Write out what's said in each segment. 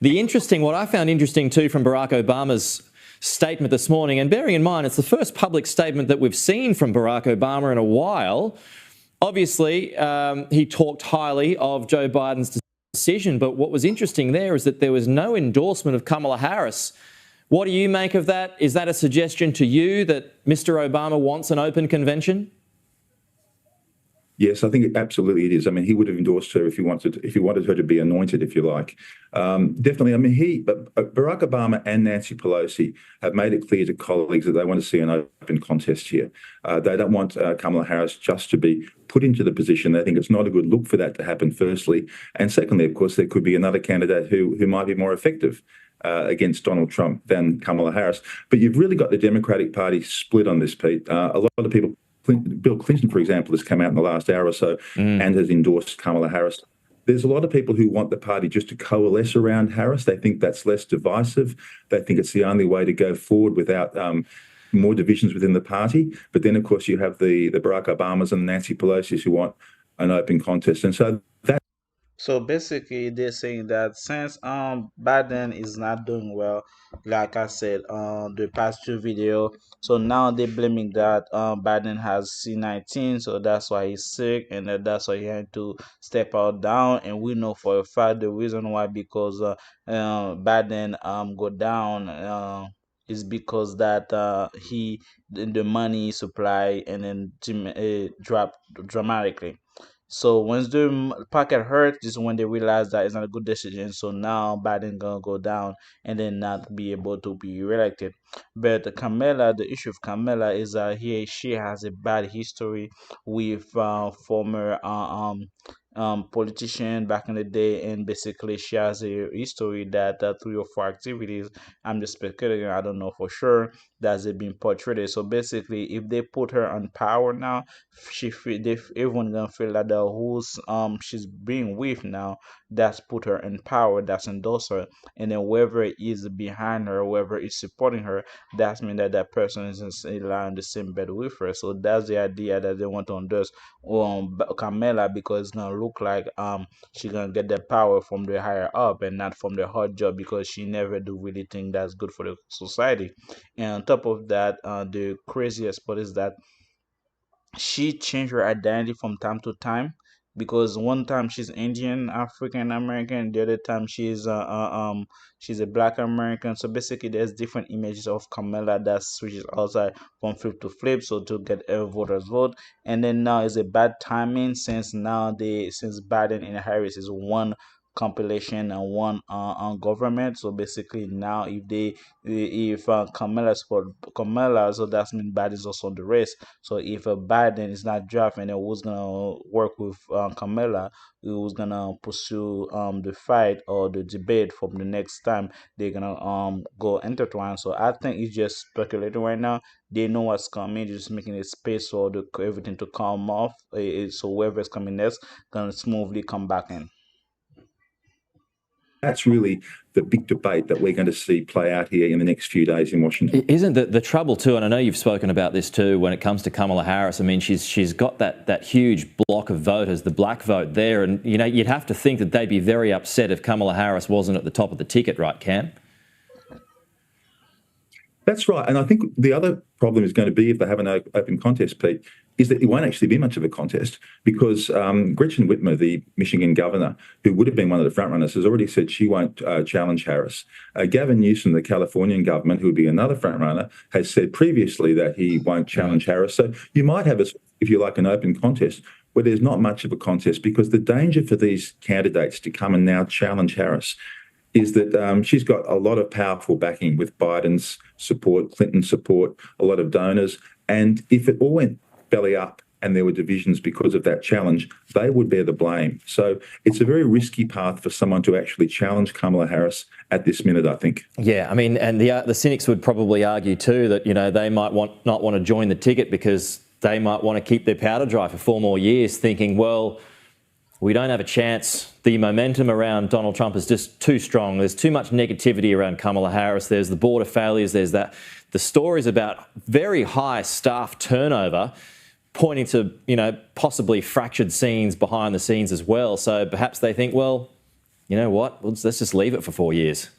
What I found interesting too from Barack Obama's statement this morning, and bearing in mind it's the first public statement that we've seen from Barack Obama in a while. Obviously, he talked highly of Joe Biden's decision, but what was interesting there is that there was no endorsement of Kamala Harris. What do you make of that? Is that a suggestion to you that Mr. Obama wants an open convention? Yes, I think absolutely it is. I mean, he would have endorsed her if he wanted her to be anointed, if you like. Definitely. I mean, Barack Obama and Nancy Pelosi have made it clear to colleagues that they want to see an open contest here. They don't want Kamala Harris just to be put into the position. They think it's not a good look for that to happen, firstly. And secondly, of course, there could be another candidate who might be more effective against Donald Trump than Kamala Harris. But you've really got the Democratic Party split on this, Pete. A lot of people, Bill Clinton, for example, has come out in the last hour or so and has endorsed Kamala Harris. There's a lot of people who want the party just to coalesce around Harris. They think that's less divisive. They think it's the only way to go forward without more divisions within the party. But then, of course, you have the Barack Obamas and Nancy Pelosi's who want an open contest. And so that. So basically, they're saying that since Biden is not doing well, like I said the past two video, so now they're blaming that Biden has C-19, so that's why he's sick, and that's why he had to step out down. And we know for a fact the reason why, because Biden go down is because that the money supply and then dropped dramatically. So once the pocket hurt, this is when they realize that it's not a good decision. So now Biden gonna go down and then not be able to be reelected. But Kamala, the issue of Kamala is that she has a bad history with former politician back in the day, and basically she has a history that 3 or 4 activities. I'm just speculating. I don't know for sure that's it being portrayed. So basically, if they put her on power now, everyone gonna feel that the who's she's being with now, that's put her in power, that's endorsed her, and then whoever is behind her, whoever is supporting her, that's mean that that person is in the same bed with her. So that's the idea that they want to endorse Kamala, because it's gonna look like she gonna get the power from the higher up and not from the hard job, because she never do really think that's good for the society. And on top of that, the craziest part is that she changed her identity from time to time, because one time she's Indian African American, the other time she's a Black American. So basically, there's different images of Kamala that switches outside from flip to flip, so to get every voter's vote. And then now is a bad timing, since since Biden and Harris is one compilation and one government. So basically now if Kamala support Kamala, so that's mean Biden is also on the race. So if Biden is not drafted, and who's gonna work with Kamala, who's gonna pursue the fight or the debate from the next time they're gonna go intertwine. So I think it's just speculating right now. They know what's coming, just making a space for everything to come off. So whoever's coming next gonna smoothly come back in. That's really the big debate that we're going to see play out here in the next few days in Washington. Isn't the trouble too, and I know you've spoken about this too, when it comes to Kamala Harris, I mean, she's got that huge block of voters, the black vote there, and you know, you'd have to think that they'd be very upset if Kamala Harris wasn't at the top of the ticket, right, Cam? That's right. And I think the other problem is going to be, if they have an open contest, Pete, is that it won't actually be much of a contest, because Gretchen Whitmer, the Michigan governor, who would have been one of the frontrunners, has already said she won't challenge Harris. Gavin Newsom, the Californian government, who would be another frontrunner, has said previously that he won't challenge Harris. So you might have, if you like, an open contest where there's not much of a contest, because the danger for these candidates to come and now challenge Harris is that she's got a lot of powerful backing with Biden's support, Clinton's support, a lot of donors. And if it all went belly up and there were divisions because of that challenge, they would bear the blame. So it's a very risky path for someone to actually challenge Kamala Harris at this minute, I think. Yeah, I mean, and the cynics would probably argue too that, you know, they might not want to join the ticket because they might want to keep their powder dry for 4 more years, thinking, well, we don't have a chance. The momentum around Donald Trump is just too strong. There's too much negativity around Kamala Harris. There's the border failures. There's the stories about very high staff turnover, pointing to, you know, possibly fractured scenes behind the scenes as well. So perhaps they think, well, you know what? Let's just leave it for 4 years.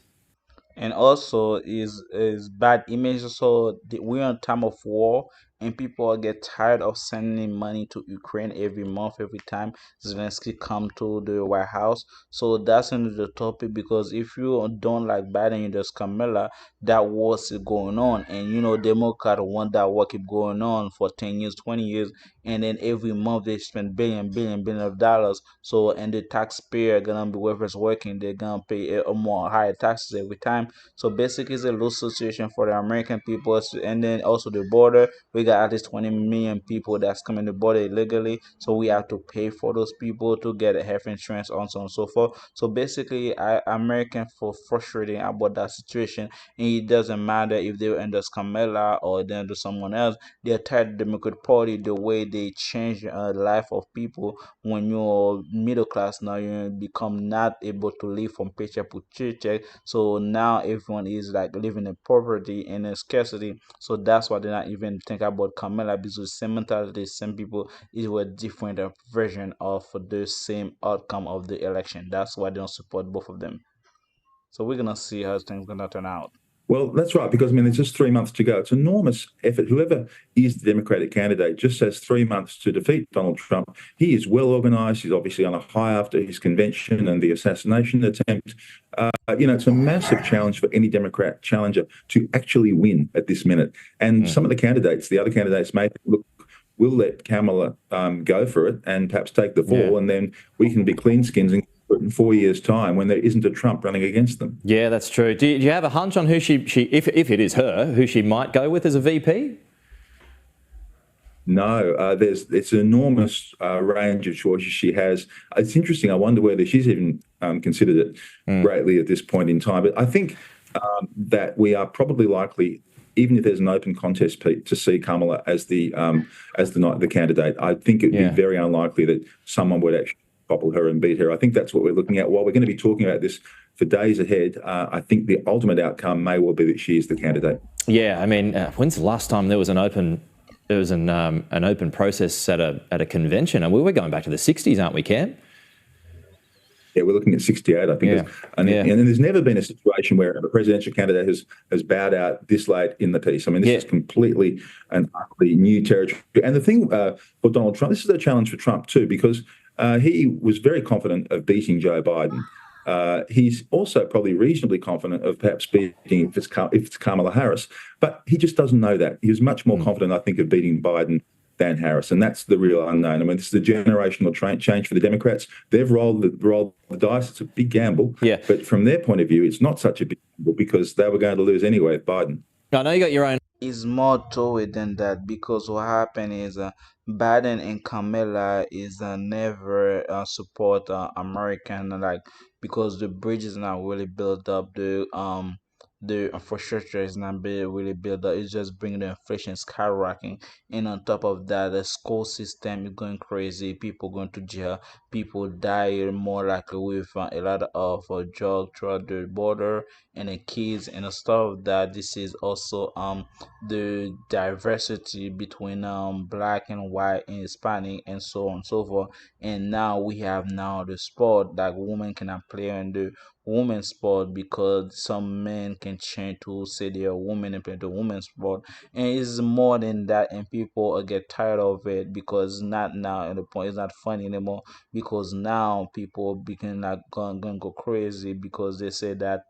And also is bad image. So we're on time of war, and people get tired of sending money to Ukraine every month, every time Zelensky come to the White House. So that's another topic, because if you don't like Biden, you just Kamala, that war is going on, and Democrat want that war keep going on for 10 years, 20 years, and then every month they spend billion of dollars. So, and the taxpayer gonna be, whoever's working, they're gonna pay a more higher taxes every time. So basically, it's a lose situation for the American people. And then also the border, we got at least 20 million people that's coming to the border illegally. So we have to pay for those people to get a health insurance, on so on and so forth. So basically, American for frustrating about that situation. And it doesn't matter if they endorse Kamala or they endorse someone else. They're tired of the Democratic Party, the way they change the life of people. When you're middle class now, you become not able to live from paycheck to paycheck. So now everyone is like living in poverty and in scarcity. So that's why they're not even think about Kamala, because the same mentality, same people, is a different version of the same outcome of the election. That's why they don't support both of them. So we're gonna see how things gonna turn out. Well, that's right, because I mean, there's just 3 months to go. It's enormous effort. Whoever is the Democratic candidate just has 3 months to defeat Donald Trump. He is well organized. He's obviously on a high after his convention and the assassination attempt. It's a massive challenge for any Democrat challenger to actually win at this minute. And some of the candidates, the other candidates, may look, we'll let Kamala go for it and perhaps take the fall, and then we can be clean skins and in 4 years' time when there isn't a Trump running against them. Yeah, that's true. Do you have a hunch on who she if it is her, who she might go with as a VP? No, it's an enormous range of choices she has. It's interesting. I wonder whether she's even considered it greatly at this point in time. But I think that we are probably likely, even if there's an open contest, Pete, to see Kamala as the candidate. I think it would be very unlikely that someone would actually topple her and beat her. I think that's what we're looking at. While we're going to be talking about this for days ahead, I think the ultimate outcome may well be that she is the candidate. Yeah, I mean, when's the last time there was an open process at a convention? And we're going back to the 60s, aren't we, Cam? Yeah, we're looking at 68, I think. And there's never been a situation where a presidential candidate has bowed out this late in the piece. I mean, this is completely and utterly new territory. And the thing for Donald Trump, this is a challenge for Trump too, because he was very confident of beating Joe Biden. He's also probably reasonably confident of perhaps beating if it's Kamala Harris, but he just doesn't know that. He's much more confident, I think, of beating Biden than Harris, and that's the real unknown. I mean, this is a generational change for the Democrats. They've rolled the dice. It's a big gamble, but from their point of view, it's not such a big gamble because they were going to lose anyway with Biden. I know you got your own. Is more to it than that, because what happened is Biden and Kamala is never support American, like, because the bridge is not really built up, the infrastructure is not really built up. It's just bringing the inflation skyrocketing, and on top of that, the school system is going crazy. People going to jail, people die more likely with a lot of drug throughout the border, and the kids and the stuff. That this is also the diversity between black and white and Hispanic and so on and so forth. And now we have now the sport that women cannot play in the women's sport, because some men can change to say they are women and play the women's sport, and it's more than that, and people get tired of it, because not now, and the point is not funny anymore, because now people begin like gonna go crazy, because they say that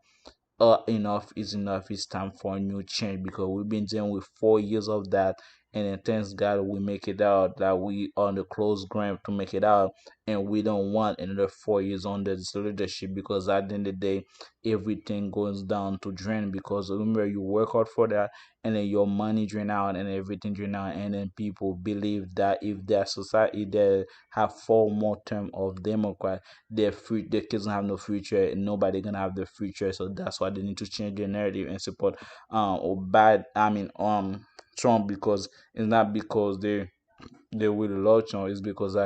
enough is enough. It's time for a new change, because we've been dealing with 4 years of that, and then thanks God we make it out. That we on the close ground to make it out, and we don't want another 4 years under this leadership, because at the end of the day, everything goes down to drain. Because remember, you work hard for that, and then your money drain out and everything drain out, and then people believe that if their society they have 4 more term of Democrat, their kids don't have no future, and nobody gonna have the future. So that's why they need to change their narrative and support or bad Trump, because it's not because they really love Trump. It's because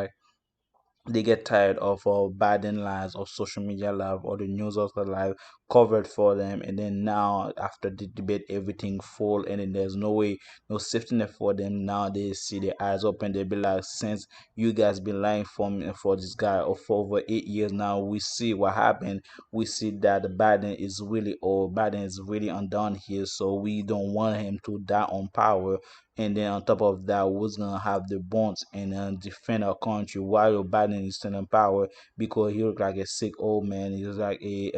they get tired of Biden lives or social media live or the news of the live covered for them, and then now after the debate everything fall, and then there's no way, no safety net for them. Now they see their eyes open, they be like, since you guys been lying for me, for this guy for over 8 years now, we see what happened. We see that Biden is really old, Biden is really undone here, so we don't want him to die on power. And then on top of that, who's gonna have the bonds and defend our country while Biden is still in power? Because he look like a sick old man. He looks like a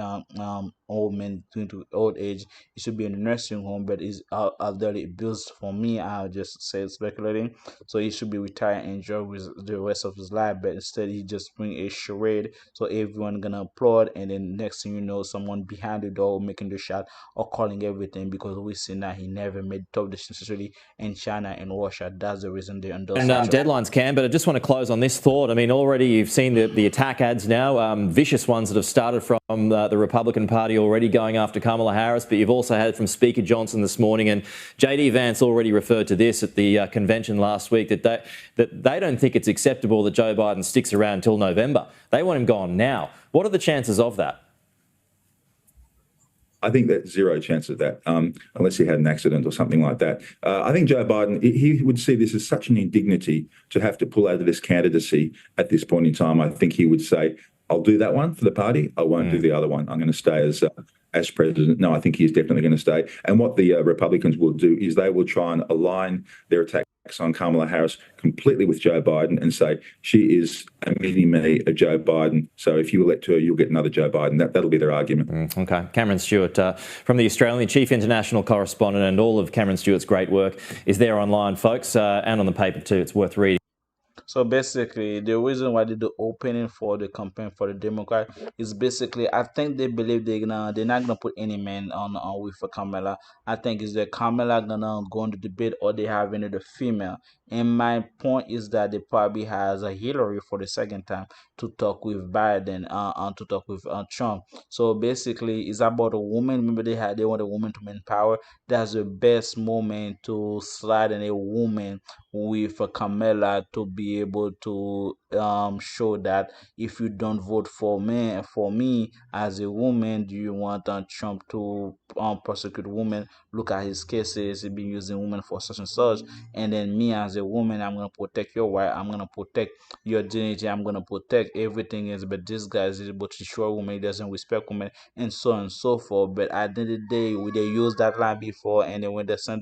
old man into old age. He should be in a nursing home, but he's elderly abused. For me, I'll just say speculating. So he should be retired and enjoy with the rest of his life. But instead, he just bring a charade, so everyone gonna applaud, and then next thing you know, someone behind the door making the shot or calling everything, because we see that he never made tough decisions necessarily in China and Russia. That's the reason they're under And such a deadlines can, but I just want to close on this thought. I mean, already you've seen the attack ads now, vicious ones that have started from the Republican Party already going after Kamala Harris, but you've also had from Speaker Johnson this morning, and JD Vance already referred to this at the convention last week, that they don't think it's acceptable that Joe Biden sticks around until November. They want him gone now. What are the chances of that? I think that zero chance of that, unless he had an accident or something like that. I think Joe Biden, he would see this as such an indignity to have to pull out of this candidacy at this point in time. I think he would say, I'll do that one for the party. I won't do the other one. I'm going to stay as president. No, I think he's definitely going to stay. And what the Republicans will do is they will try and align their attacks on Kamala Harris completely with Joe Biden and say she is a mini-me of Joe Biden. So if you elect her, you'll get another Joe Biden. That'll be their argument. Okay. Cameron Stewart from the Australian Chief International Correspondent, and all of Cameron Stewart's great work is there online, folks, and on the paper too. It's worth reading. So basically, the reason why they do opening for the campaign for the Democrat is basically, I think they believe they're not gonna put any man on with Kamala. I think is that Kamala gonna go on the debate, or they have another female. And my point is that they probably has a Hillary for the second time to talk with Biden, and to talk with Trump. So basically, it's about a woman. Remember, they want a woman to main power. That's the best moment to slide in a woman with Kamala, to be able to show that if you don't vote for me as a woman, do you want Trump to prosecute women? Look at his cases; he been using women for such and such. And then me as a woman, I'm gonna protect your wife. I'm gonna protect your dignity. I'm gonna protect everything else. But this guy is able to show a woman he doesn't respect women, and so on and so forth. But at the end of the day, they used that line before, and then when they send